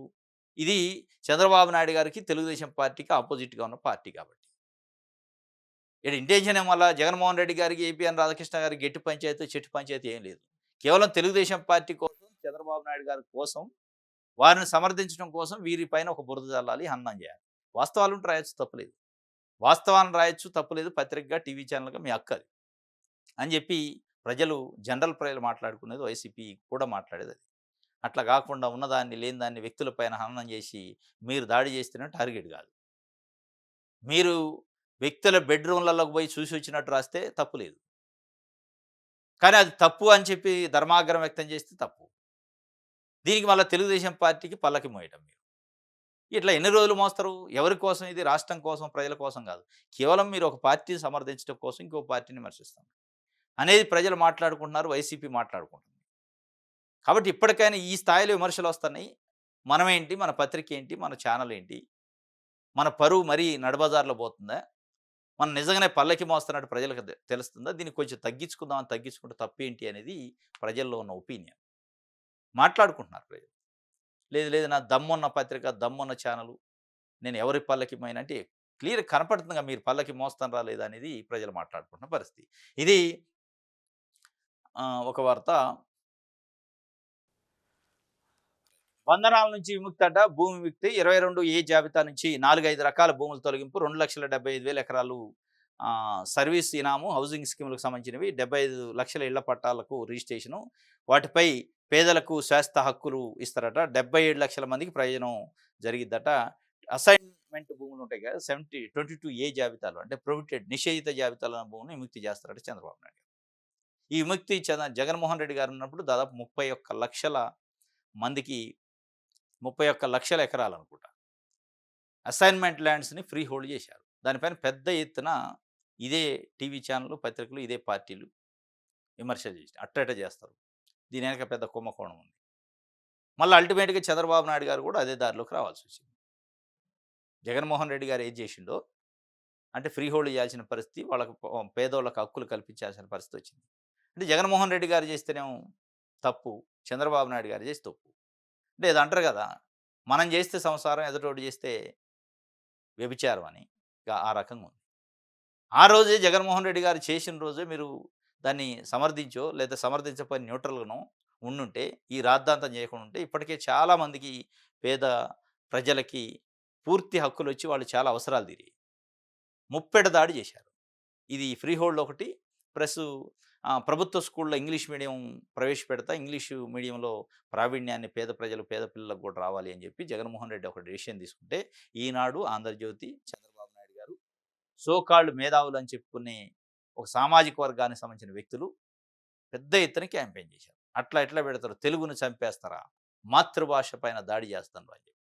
ఇది చంద్రబాబు నాయుడు గారికి, తెలుగుదేశం పార్టీకి అపోజిట్‌గా ఉన్న పార్టీ కాబట్టి. ఈడ ఇంటెన్షన్ ఏమల్లా జగన్మోహన్ రెడ్డి గారికి, ఏపీఎన్ రాధాకృష్ణ గారికి గెట్టి పంచాయతీ, చెట్టు పంచాయతీ ఏం లేదు. కేవలం తెలుగుదేశం పార్టీ కోసం, చంద్రబాబు నాయుడు గారి కోసం, వారిని సమర్థించడం కోసం వీరి పైన ఒక బురద జల్లాలి, హననం చేయాలి. వాస్తవాలుంటే రాయొచ్చు తప్పులేదు. వాస్తవాలను రాయొచ్చు తప్పులేదు. పత్రికగా, టీవీ ఛానల్‌గా మీ హక్కు అది. అని చెప్పి ప్రజలు, జనరల్ ప్రజలు మాట్లాడుకునేది, వైసీపీ కూడా మాట్లాడేదది. అట్లా కాకుండా ఉన్నదాన్ని, లేనిదాన్ని వ్యక్తుల పైన హననం చేసి మీరు దాడి చేస్తేనే టార్గెట్ కాదు. మీరు వ్యక్తుల బెడ్‌రూమ్‌లలోకి పోయి చూసి వచ్చినట్టు రాస్తే తప్పు లేదు. కానీ అది తప్పు అని చెప్పి ధర్మాగ్రహం వ్యక్తం చేస్తే తప్పు. దీనికి మళ్ళా తెలుగుదేశం పార్టీకి పల్లకి మోయటం మీరు. ఇట్లా ఎన్ని రోజులు మోస్తారు? ఎవరి కోసం ఇది? రాష్ట్రం కోసం, ప్రజల కోసం కాదు. కేవలం మీరు ఒక పార్టీని సమర్థించడం కోసం ఇంకో పార్టీని విమర్శిస్తాం అనేది ప్రజలు మాట్లాడుకుంటున్నారు. వైసీపీ మాట్లాడుకుంటుంది. కాబట్టి ఇప్పటికైనా ఈ స్థాయిలో విమర్శలు వస్తున్నాయి. మనమేంటి? మన పత్రిక ఏంటి? మన ఛానల్ ఏంటి? మన పరువు మరీ నడబజార్లో పోతుందా? మనం నిజంగానే పల్లకి మోస్తున్నట్టు ప్రజలకు తెలుస్తుందా? దీన్ని కొంచెం తగ్గించుకుందాం, తగ్గించుకుంటే తప్పేంటి అనేది ప్రజల్లో ఉన్న ఒపీనియన్. మాట్లాడుకుంటున్నారు ప్రజలు. లేదు లేదు నా దమ్మున్న పత్రిక, దమ్మున్న ఛానలు, నేను ఎవరి పల్లకి మోయనంటే క్లియర్ కనపడుతుందిగా మీరు పల్లకి మోస్తున్నారా లేదా అనేది ప్రజలు మాట్లాడుకుంటున్న పరిస్థితి. ఇది ఒక వార్త. బంధనాల నుంచి విముక్తట భూమి విముక్తి 22 ఏ జాబితా నుంచి 4, 5 రకాల భూముల తొలగింపు 2,75,000 ఎకరాలు సర్వీస్ ఇనాము హౌసింగ్ స్కీములకు సంబంధించినవి 75 లక్షల ఇళ్ల పట్టాలకు రిజిస్ట్రేషను వాటిపై పేదలకు శాశ్వత హక్కులు ఇస్తారట 77 లక్షల మందికి ప్రయోజనం జరిగిద్దట. అసైన్మెంట్ భూములు ఉంటాయి కదా 22 ఏ జాబితాలో అంటే ప్రొహిబిటెడ్ నిషేధిత జాబితాలో భూములను విముక్తి చేస్తారట చంద్రబాబు నాయుడు. ఈ విముక్తి జగన్మోహన్ రెడ్డి గారు ఉన్నప్పుడు దాదాపు 31 లక్షల మందికి 31 లక్షల ఎకరాలు అనుకుంటా అసైన్మెంట్ ల్యాండ్స్ని ఫ్రీ హోల్డ్ చేశారు. దానిపైన పెద్ద ఎత్తున ఇదే టీవీ ఛానళ్ళు, పత్రికలు, ఇదే పార్టీలు విమర్శలు చేసినాయి. అట్ట చేస్తారు. దీని వెనక పెద్ద కుంభకోణం ఉంది. మళ్ళీ అల్టిమేట్గా చంద్రబాబు నాయుడు గారు కూడా అదే దారిలోకి రావాల్సి వచ్చింది. జగన్మోహన్ రెడ్డి గారు ఏం చేసిండో అంటే ఫ్రీ హోల్డ్ చేయాల్సిన పరిస్థితి, వాళ్ళకు పేదోళ్ళకు హక్కులు కల్పించాల్సిన పరిస్థితి వచ్చింది. అంటే జగన్మోహన్ రెడ్డి గారు చేస్తేనేమో తప్పు, చంద్రబాబు నాయుడు గారు చేస్తే తప్పు. అంటే ఇది అంటారు కదా, మనం చేస్తే సంసారం, ఎదుటోడు చేస్తే వ్యభిచారం అని. ఆ రకంగా ఉంది. ఆ రోజే జగన్మోహన్ రెడ్డి గారు చేసిన రోజే మీరు దాన్ని సమర్థించో లేదా సమర్థించకపోయి న్యూట్రల్గానో ఉండుంటే, ఈ రాద్ధాంతం చేయకుండా ఉంటే ఇప్పటికే చాలామందికి పేద ప్రజలకి పూర్తి హక్కులు వచ్చి వాళ్ళు చాలా అవసరాలు తీరి ముప్పెడ దాడి చేశారు. ఇది ఫ్రీ హోల్డ్ ఒకటి ప్లస్ ప్రభుత్వ స్కూల్లో ఇంగ్లీష్ మీడియం ప్రవేశపెడతా ఇంగ్లీషు మీడియంలో ప్రావీణ్యాన్ని పేద ప్రజలు పేద పిల్లలకు కూడా రావాలి అని చెప్పి జగన్మోహన్ రెడ్డి ఒక డెసిషన్ తీసుకుంటే ఈనాడు, ఆంధ్రజ్యోతి, చంద్రబాబు నాయుడు గారు సోకాళ్ళు మేధావులు అని చెప్పుకునే ఒక సామాజిక వర్గానికి సంబంధించిన వ్యక్తులు పెద్ద ఎత్తున క్యాంపెయిన్ చేశారు. అట్లా ఎట్లా పెడతారు, తెలుగును చంపేస్తారా, మాతృభాష పైన దాడి చేస్తున్నారు అని చెప్పి.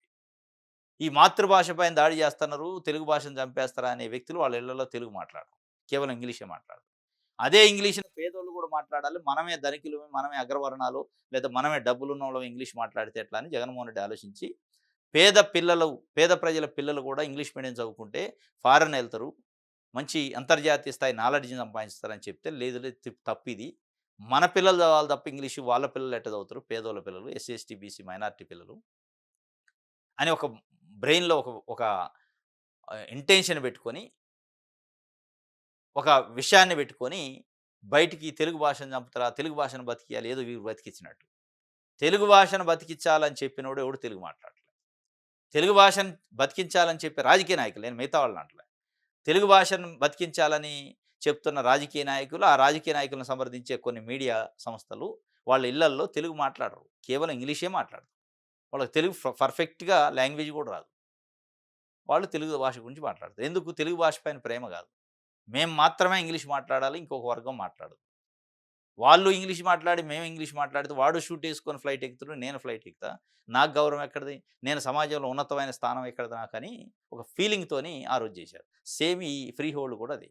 ఈ మాతృభాష పైన దాడి చేస్తున్నారు, తెలుగు భాషను చంపేస్తారా అనే వ్యక్తులు వాళ్ళ ఇళ్లలో తెలుగు మాట్లాడరు, కేవలం ఇంగ్లీషే మాట్లాడరు. అదే ఇంగ్లీష్ని పేదోళ్ళు కూడా మాట్లాడాలి, మనమే ధనికులు, మనమే అగ్రవర్ణాలు, లేదా మనమే డబ్బులున్న వాళ్ళం ఇంగ్లీష్ మాట్లాడితే ఎట్లా అని జగన్మోహన్ రెడ్డి ఆలోచించి పేద ప్రజల పిల్లలు కూడా ఇంగ్లీష్ మీడియం చదువుకుంటే ఫారెన్ వెళ్తారు, మంచి అంతర్జాతీయ స్థాయి నాలెడ్జ్ని సంపాదిస్తారని చెప్తే లేదు లేదు తప్పు ఇది, మన పిల్లలు చదవాలి తప్ప ఇంగ్లీషు వాళ్ళ పిల్లలు ఎట్ట చదువుతారు, పేదోళ్ళ పిల్లలు, ఎస్సీ ఎస్టీ బీసీ మైనారిటీ పిల్లలు అని ఒక బ్రెయిన్లో ఒక ఇంటెన్షన్ పెట్టుకొని ఒక విషయాన్ని పెట్టుకొని బయటికి తెలుగు భాషను చంపుతారా, తెలుగు భాషను బతికియాలి, ఏదో వీరు బతికించినట్టు. తెలుగు భాషను బతికించాలని చెప్పినోడు ఎవడు తెలుగు మాట్లాడలేదు. తెలుగు భాషను బతికించాలని చెప్పే రాజకీయ నాయకులు, నేను మిగతా వాళ్ళని అంటలే, తెలుగు భాషను బతికించాలని చెప్తున్న రాజకీయ నాయకులు, ఆ రాజకీయ నాయకులను సమర్థించే కొన్ని మీడియా సంస్థలు వాళ్ళ ఇళ్లల్లో తెలుగు మాట్లాడరు, కేవలం ఇంగ్లీషే మాట్లాడరు. వాళ్ళకి తెలుగు పర్ఫెక్ట్గా లాంగ్వేజ్ కూడా రాదు. వాళ్ళు తెలుగు భాష గురించి మాట్లాడతారు. ఎందుకు? తెలుగు భాష పైన ప్రేమ కాదు, మేము మాత్రమే ఇంగ్లీష్ మాట్లాడాలి, ఇంకొక వర్గం మాట్లాడదు. వాళ్ళు ఇంగ్లీష్ మాట్లాడి మేము ఇంగ్లీష్ మాట్లాడితే వాడు షూట్ వేసుకొని ఫ్లైట్ ఎక్కుతున్నాడు, నేను ఫ్లైట్ ఎక్కుతా, నాకు గౌరవం ఎక్కడిది, నేను సమాజంలో ఉన్నతమైన స్థానం ఎక్కడిది నాకని ఒక ఫీలింగ్తోని ఆ రోజు చేశారు. సేమ్ ఈ ఫ్రీ హోల్డ్ కూడా అది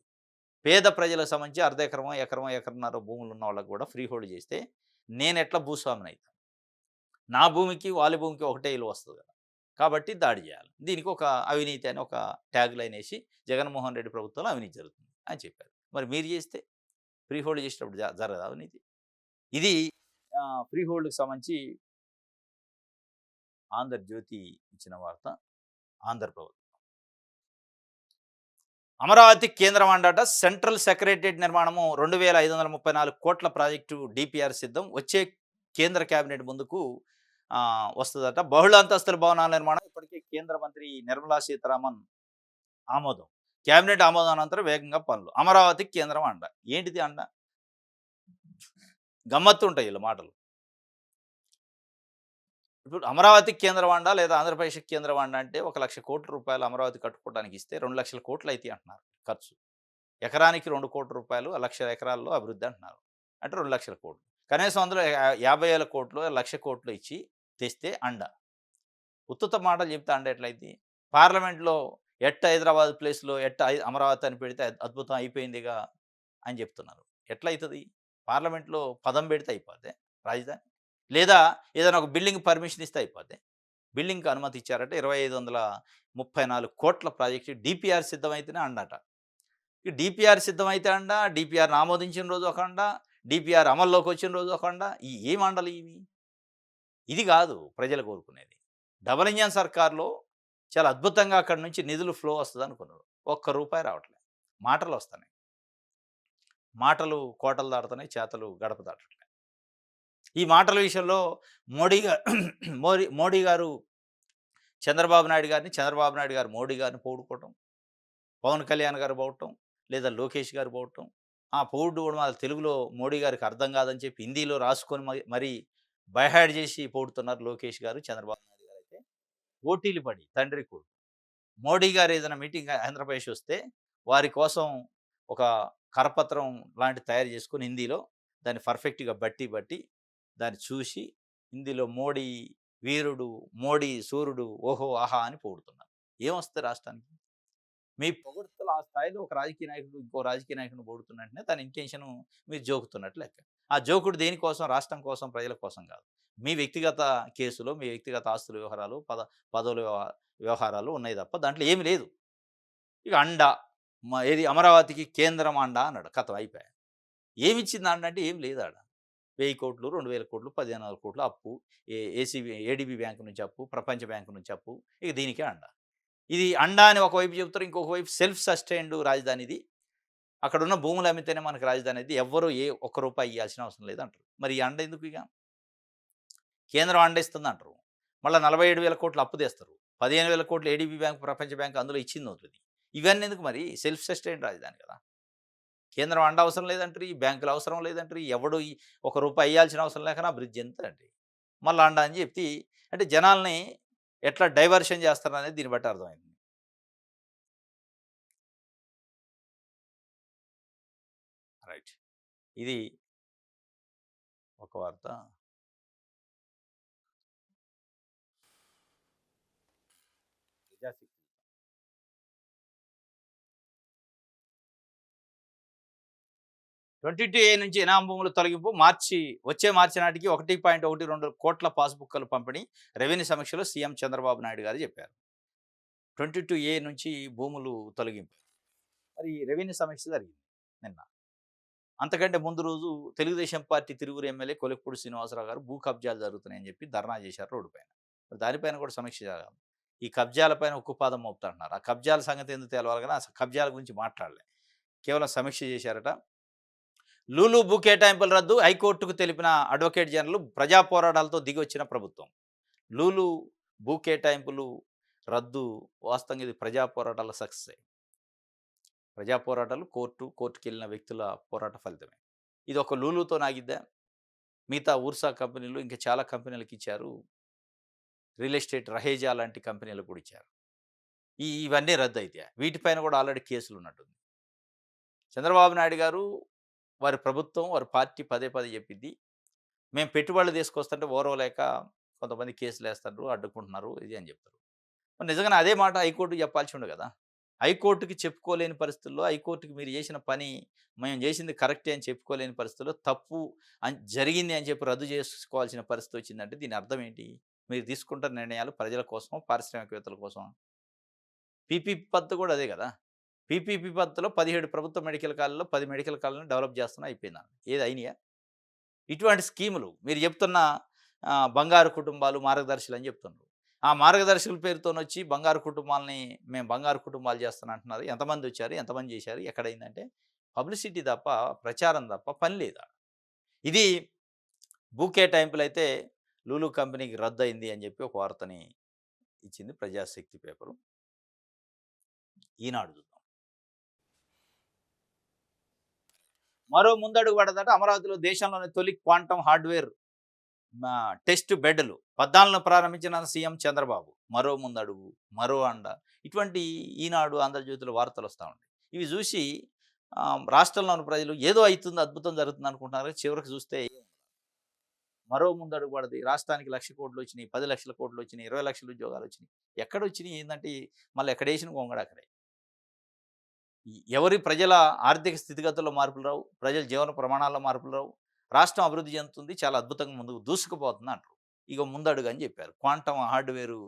పేద ప్రజలకు సంబంధించి అర్ధ ఎకరమో ఎకరమో ఎకరన్నర భూములు ఉన్న వాళ్ళకు కూడా ఫ్రీ హోల్డ్ చేస్తే నేను ఎట్లా భూస్వామిని అవుతాను, నా భూమికి వాళ్ళ భూమికి ఒకటే ఇల్లు వస్తుంది కదా, కాబట్టి దాడి చేయాలి. దీనికి ఒక అవినీతి అని ఒక ట్యాగ్ లైన్ వేసి జగన్మోహన్ రెడ్డి ప్రభుత్వంలో అవినీతి జరుగుతుంది అని చెప్పారు. మరి మీరు చేస్తే ఫ్రీ హోల్డ్ చేసేటప్పుడు జరగదు అవినీతి? ఇది ఫ్రీ హోల్డ్కి సంబంధించి ఆంధ్రజ్యోతి ఇచ్చిన వార్త. ఆంధ్రప్రభు అమరావతి కేంద్రం అండట సెంట్రల్ సెక్రటరియట్ నిర్మాణము 2,534 కోట్ల ప్రాజెక్టు డిపిఆర్ సిద్ధం, వచ్చే కేంద్ర కేబినెట్ ముందుకు వస్తుందట. బహుళ అంతస్తుల భవనాల నిర్మాణం ఇప్పటికే కేంద్ర మంత్రి నిర్మలా సీతారామన్ ఆమోదం, కేబినెట్ ఆమోదానంతరం వేగంగా పనులు. అమరావతికి కేంద్రం అండ. ఏంటిది అండ? గమ్మత్తు ఉంటాయి వీళ్ళ మాటలు. ఇప్పుడు అమరావతికి కేంద్రం అండ లేదా ఆంధ్రప్రదేశ్కి కేంద్రం అండ అంటే 1,00,000 కోట్ల రూపాయలు అమరావతి కట్టుకోవడానికి ఇస్తే 2,00,000 కోట్లు అయితే అంటున్నారు ఖర్చు. ఎకరానికి 2 కోట్ల రూపాయలు, 1,00,000 ఎకరాల్లో అభివృద్ధి అంటున్నారు. అంటే 2,00,000 కోట్లు. కనీసం అందులో 50,000 కోట్లు, 1,00,000 కోట్లు ఇచ్చి తెస్తే అండ. ఉత్తుత మాటలు చెప్తే అండ ఎట్లయితే? పార్లమెంట్లో హైదరాబాద్ ప్లేస్లో అమరావతి అని పెడితే అద్భుతం అయిపోయిందిగా అని చెప్తున్నారు. ఎట్లయితుంది? పార్లమెంట్లో పదం పెడితే అయిపోద్ది రాజధాని, లేదా ఏదైనా ఒక బిల్డింగ్ పర్మిషన్ ఇస్తే అయిపోద్ది. బిల్డింగ్‌కి అనుమతి ఇచ్చారట. 2534 కోట్ల ప్రాజెక్ట్ డీపీఆర్ సిద్ధమైతేనే అండట. ఈ డీపీఆర్ సిద్ధమైతే అండ, డీపీఆర్‌ని ఆమోదించిన రోజు ఒక అండ, డీపీఆర్ అమల్లోకి వచ్చిన రోజు ఒక అండ. ఏం అండలు ఇవి? ఇది కాదు ప్రజలు కోరుకునేది. డబుల్ ఇంజిన్ సర్కార్‌లో చాలా అద్భుతంగా అక్కడి నుంచి నిధులు ఫ్లో వస్తదనుకున్నారు. ఒక్క రూపాయి రావట్లే. మాటలొస్తున్నాయి. మాటలు కోటలు దాటుతున్నాయి. చేతలు గడప దాటట్లే. ఈ మాటల విషయంలో మోడీ గా మోడీ గారు చంద్రబాబు నాయుడు గారిని, చంద్రబాబు నాయుడు గారు మోడీ గారిని పొగుడుకోవటం, పవన్ కళ్యాణ్ గారు పొగడటం, లేదా లోకేష్ గారు పొగడటం. ఆ పొగుడు కూడా మన తెలుగులో మోడీ గారికి అర్థం కాదని చెప్పి హిందీలో రాసుకొని మరి బై హార్ట్ చేసి పొగుడుతున్నారు లోకేష్ గారు, చంద్రబాబు నాయుడు గారైతే. పోటీలు పడి తండ్రి కొడుకు. మోడీ గారు ఏదైనా మీటింగ్ ఆంధ్రప్రదేశ్ వస్తే వారి కోసం ఒక కరపత్రం లాంటిది తయారు చేసుకొని హిందీలో దాన్ని పర్ఫెక్ట్‌గా బట్టి దాన్ని చూసి హిందీలో మోడీ వీరుడు, మోడీ సూర్యుడు, ఓహో! ఆహా! అని పొగుడుతున్నారు. ఏమొస్తది రాష్ట్రానికి? మీ పొగడ్తలు ఆ స్థాయిలో ఒక రాజకీయ నాయకుడు ఇంకో రాజకీయ నాయకుడిని పొగుడుతున్నట్టే దాని ఇంటెన్షను మీరు జోకుతున్నట్టు లెక్క. ఆ జోకుడు దేనికోసం? రాష్ట్రం కోసం, ప్రజల కోసం కాదు. మీ వ్యక్తిగత కేసులో, మీ వ్యక్తిగత ఆస్తుల వ్యవహారాలు, పదవుల వ్యవహారాలు ఉన్నాయి తప్ప దాంట్లో ఏమి లేదు. ఇక అండ ఏది అమరావతికి కేంద్రం అండ అన్నాడు. ఖతం అయిపాయే. ఏమిచ్చింది అండ అంటే ఏం లేదు ఆడ. 1000,00,00,000, 2000,00,00,000, 15,000,00,000 అప్పు, ఏడీబీ బ్యాంక్ నుంచి అప్పు, ప్రపంచ బ్యాంక్ నుంచి అప్పు. ఇక దీనికే అండ. ఇది అండా అని ఒకవైపు చెప్తారు. ఇంకొక వైపు సెల్ఫ్ సస్టైన్డ్ రాజధాని ఇది. అక్కడున్న భూములు అమ్మితేనే మనకు రాజధాని ఇది. ఎవ్వరు ఒక్క రూపాయి ఇయ్యాల్సిన అవసరం లేదంటారు. మరి ఈ అండ ఎందుకు ఇక? కేంద్రం అండ ఇస్తుందంటారు. మళ్ళా 47,000,00,00,000 అప్పు తెస్తారు. 15,000,00,00,000 ఏడీబీ బ్యాంక్, ప్రపంచ బ్యాంక్ అందులో ఇచ్చిందవుతుంది. ఇవన్నీ ఎందుకు మరి? సెల్ఫ్ సస్టైన్డ్ రాజధాని కదా! కేంద్రం అండ అవసరం లేదంటారు. ఈ బ్యాంకులు అవసరం లేదంటారు. ఎవడు ఒక రూపాయి ఇయ్యాల్సిన అవసరం లేకనా బ్రిడ్జ్ ఎంత అండి. మళ్ళా అండ అని చెప్పి అంటే జనాల్ని ఎట్లా డైవర్షన్ చేస్తారనేది దీన్ని బట్టి అర్థమైంది. రైట్. ఇది ఒక వార్త. ప్రజాశక్తి. 22A నుంచి ఇనాం భూముల తొలగింపు వచ్చే మార్చి నాటికి 1.12 కోట్ల పాస్‌బుక్‌లు పంపిణీ రెవెన్యూ సమీక్షలో సీఎం చంద్రబాబు నాయుడు గారు చెప్పారు. 22A నుంచి భూములు తొలగింపు. మరి రెవెన్యూ సమీక్ష జరిగింది నిన్న. అంతకంటే ముందు రోజు తెలుగుదేశం పార్టీ తిరువురు ఎమ్మెల్యే కొలిక్పూడి శ్రీనివాసరావు గారు భూ కబ్జాలు జరుగుతున్నాయని చెప్పి ధర్నా చేశారు రోడ్డు పైన. మరి దానిపైన కూడా సమీక్ష జరగాలి. ఈ కబ్జాలపైన ఉక్కుపాదం మోపుతాంటున్నారు. ఆ కబ్జాల సంగతి ఎందుకు తెలవాలి కానీ అసలు కబ్జాల గురించి మాట్లాడలే. కేవలం సమీక్ష చేశారట. లూలు భూ కేటాయింపుల రద్దు హైకోర్టుకు తెలిపిన అడ్వకేట్ జనరల్ ప్రజా పోరాటాలతో దిగివచ్చిన ప్రభుత్వం. లూలు భూ కేటాయింపులు రద్దు వాస్తవంగా ఇది ప్రజా పోరాటాల సక్సెస్. ప్రజా పోరాటాలు కోర్టుకి వెళ్ళిన వ్యక్తుల పోరాట ఫలితమే. ఇది ఒక లూలుతో నాగిద్దా? మిగతా ఊర్సా కంపెనీలు ఇంకా చాలా కంపెనీలకు ఇచ్చారు. రియల్ ఎస్టేట్ రహేజా లాంటి కంపెనీలకు కూడా ఇచ్చారు. ఇవన్నీ రద్దు అయితే వీటిపైన కూడా ఆల్రెడీ కేసులు ఉన్నట్టుంది. చంద్రబాబు నాయుడు గారు వారి ప్రభుత్వం వారి పార్టీ పదే చెప్పింది మేము పెట్టుబడులు తీసుకొస్తుంటే ఓరవలేక కొంతమంది కేసులు వేస్తారు, అడ్డుకుంటున్నారు ఇది అని చెప్తారు. మరి నిజంగానే అదే మాట హైకోర్టుకి చెప్పాల్సి ఉండు కదా. హైకోర్టుకి చెప్పుకోలేని పరిస్థితుల్లో, హైకోర్టుకి మీరు చేసిన పని మేము చేసింది కరెక్టే అని చెప్పుకోలేని పరిస్థితుల్లో, తప్పు జరిగింది అని చెప్పి రద్దు చేసుకోవాల్సిన పరిస్థితి వచ్చిందంటే దీని అర్థం ఏంటి? మీరు తీసుకుంటున్న నిర్ణయాలు ప్రజల కోసం, పారిశ్రామికవేత్తల కోసం. పీపీపీ పద్ధతి కూడా అదే కదా. పీపీపీ పద్ధతిలో 17 ప్రభుత్వ మెడికల్ కాలేజ్లో 10 మెడికల్ కాలేజ్‌ని డెవలప్ చేస్తున్నా అయిపోయిందా? ఏది అయినాయా? ఇటువంటి స్కీములు మీరు చెప్తున్న బంగారు కుటుంబాలు, మార్గదర్శులు అని చెప్తున్నారు. ఆ మార్గదర్శుల పేరుతోనొచ్చి బంగారు కుటుంబాలని మేము బంగారు కుటుంబాలు చేస్తాను అంటున్నారు. ఎంతమంది వచ్చారు? ఎంతమంది చేశారు? ఎక్కడైందంటే పబ్లిసిటీ తప్ప, ప్రచారం తప్ప పని లేదా. ఇది భూ కేటాయింపులైతే లూలు కంపెనీకి రద్దయింది అని చెప్పి ఒక వార్తని ఇచ్చింది ప్రజాశక్తి పేపరు. ఈనాడు చూద్దాం. మరో ముందడుగు పడదట. అమరావతిలో దేశంలోని తొలి క్వాంటం హార్డ్వేర్ టెస్ట్ బెడ్‌లు 14న ప్రారంభించిన సీఎం చంద్రబాబు. మరో ముందడుగు, మరో అండ. ఇటువంటి ఈనాడు, ఆంధ్రజ్యోతిలో వార్తలు వస్తా ఉంటాయి. ఇవి చూసి రాష్ట్రంలోని ప్రజలు ఏదో అయితుంది, అద్భుతం జరుగుతుంది అనుకుంటున్నారు. చివరికి చూస్తే మరో ముందడుగు పడది. రాష్ట్రానికి 1,00,00,000 వచ్చినాయి, 10,00,00,000 వచ్చినాయి, 20,00,000 ఉద్యోగాలు వచ్చినాయి. ఎక్కడొచ్చినాయి ఏందంటే మళ్ళీ ఎక్కడేసిన గొంగడ అక్కడే. ఎవరి ప్రజల ఆర్థిక స్థితిగతుల్లో మార్పులు రావు, ప్రజల జీవన ప్రమాణాల్లో మార్పులు రావు. రాష్ట్రం అభివృద్ధి చెందుతుంది, చాలా అద్భుతంగా ముందుకు దూసుకుపోతుంది అంటారు. ఇక ముందడుగు అని చెప్పారు. క్వాంటమ్ హార్డ్‌వేరు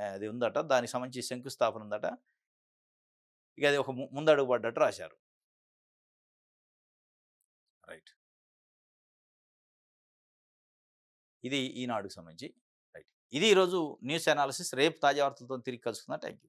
అది ఉందట. దానికి సంబంధించి శంకుస్థాపన ఉందట. ఇక అది ఒక ముందడుగు పడ్డట్టు రాశారు. రైట్. ఇది ఈనాడుకి సంబంధించి. రైట్. ఇది ఈరోజు న్యూస్ అనాలిసిస్. రేపు తాజా వార్తలతో తిరిగి కలుసుకుందాం. Thank you.